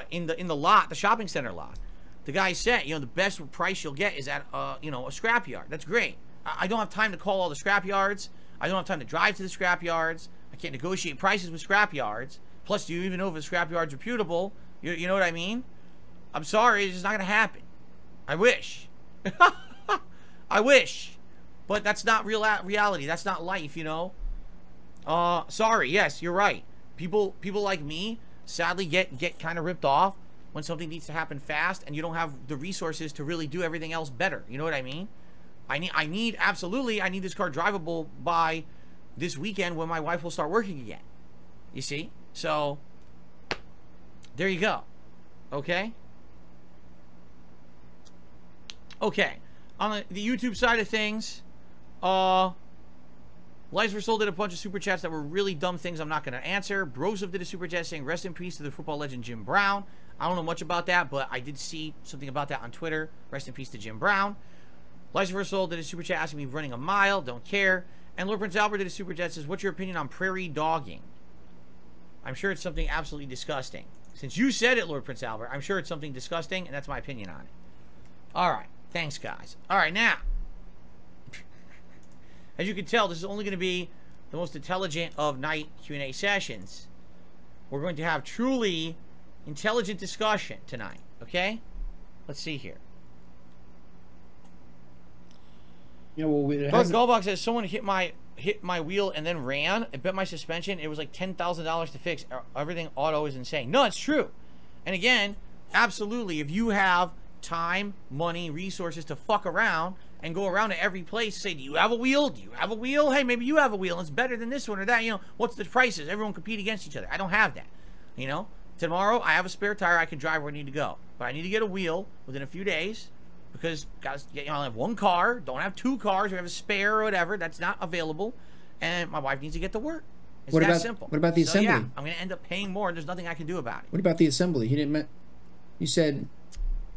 in the lot, the shopping center lot, the guy said, you know, the best price you'll get is at, you know, a scrap yard. That's great. I don't have time to call all the scrap yards. I don't have time to drive to the scrap yards. I can't negotiate prices with scrap yards. Plus, do you even know if a scrap yard's reputable? You know what I mean? I'm sorry, it's just not going to happen. I wish. I wish. But that's not reality. That's not life, you know? Sorry, yes, you're right. People like me sadly get kind of ripped off when something needs to happen fast and you don't have the resources to really do everything else better. You know what I mean? I need absolutely, I need this car drivable by this weekend when my wife will start working again. You see? So, there you go. Okay? Okay. On the YouTube side of things, Lies Were Sold did a bunch of super chats that were really dumb things I'm not going to answer. Broseph did a super chat saying, rest in peace to the football legend Jim Brown. I don't know much about that, but I did see something about that on Twitter. Rest in peace to Jim Brown. Lies Were Sold did a super chat asking me running a mile. Don't care. And Lord Prince Albert did a super chat says, what's your opinion on prairie dogging? I'm sure it's something absolutely disgusting. Since you said it, Lord Prince Albert, I'm sure it's something disgusting, and that's my opinion on it. All right. Thanks, guys. All right, now. As you can tell, this is only going to be the most intelligent of night Q&A sessions. We're going to have truly intelligent discussion tonight, okay? Let's see here. Yeah, well, Goldbox says, someone hit my wheel and then ran. It bent my suspension. It was like $10,000 to fix. Everything auto is insane. No, it's true. And again, absolutely, if you have time, money, resources to fuck around and go around to every place, say, do you have a wheel? Do you have a wheel? Hey, maybe you have a wheel and it's better than this one or that. You know, what's the prices? Everyone compete against each other. I don't have that. You know, tomorrow I have a spare tire. I can drive where I need to go. But I need to get a wheel within a few days because guys, you know, I have one car, don't have two cars, or have a spare or whatever. That's not available, and my wife needs to get to work. It's that simple. What about the assembly? Yeah, I'm gonna end up paying more, and there's nothing I can do about it. What about the assembly? He didn't. You said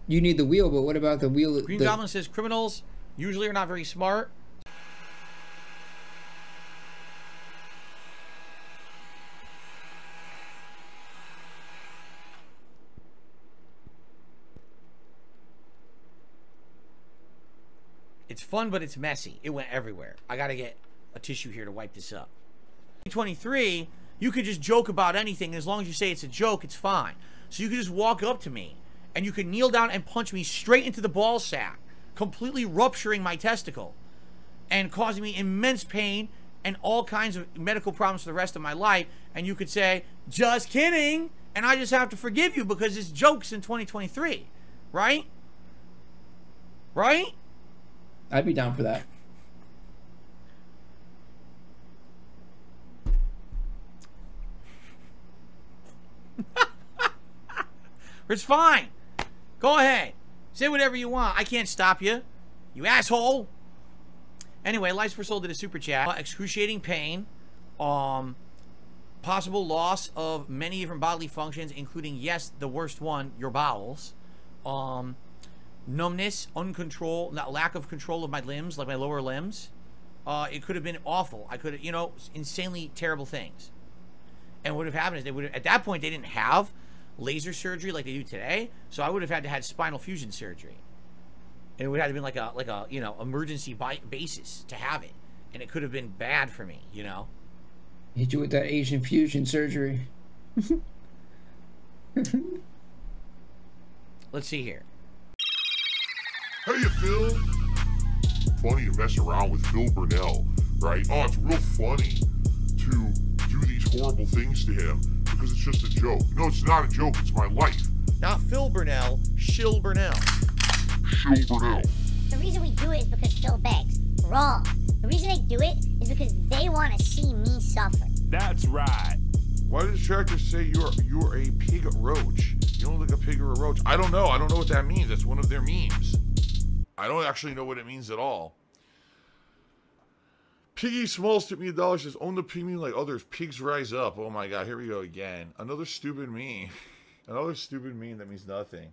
you need the wheel, but what about the wheel? Green Goblin says criminals usually are not very smart. It's fun, but it's messy. It went everywhere. I gotta get a tissue here to wipe this up. 2023, you could just joke about anything. As long as you say it's a joke, it's fine. So you could just walk up to me, and you could kneel down and punch me straight into the ball sack, completely rupturing my testicle, and causing me immense pain and all kinds of medical problems for the rest of my life. And you could say, just kidding, and I just have to forgive you because it's jokes in 2023. Right? Right? I'd be down for that. It's fine. Go ahead. Say whatever you want. I can't stop you. You asshole. Anyway, Lives for Soul did a super chat. Excruciating pain. Possible loss of many different bodily functions, including, yes, the worst one, your bowels. Numbness, lack of control of my limbs, like my lower limbs. It could have been awful. I could have, you know, insanely terrible things. And what would have happened is they would have, at that point, they didn't have laser surgery like they do today. So I would have had to have spinal fusion surgery. And it would have been like a you know, emergency basis to have it. And it could have been bad for me, you know. Hit you with that Asian fusion surgery. Let's see here. Hey, Phil. Funny to mess around with Phil Burnell, right? Oh, it's real funny to do these horrible things to him because it's just a joke. No, it's not a joke. It's my life. Not Phil Burnell, Shill Burnell. Shill Burnell. The reason we do it is because Phil begs. Wrong. The reason they do it is because they want to see me suffer. That's right. Why did the tractor say you're a pig roach? You don't look like a pig or a roach. I don't know. I don't know what that means. That's one of their memes. I don't actually know what it means at all. Piggy Smalls tipped me $1, says, own the pig meme like others. Pigs rise up. Oh my god, here we go again. Another stupid meme. Another stupid meme that means nothing.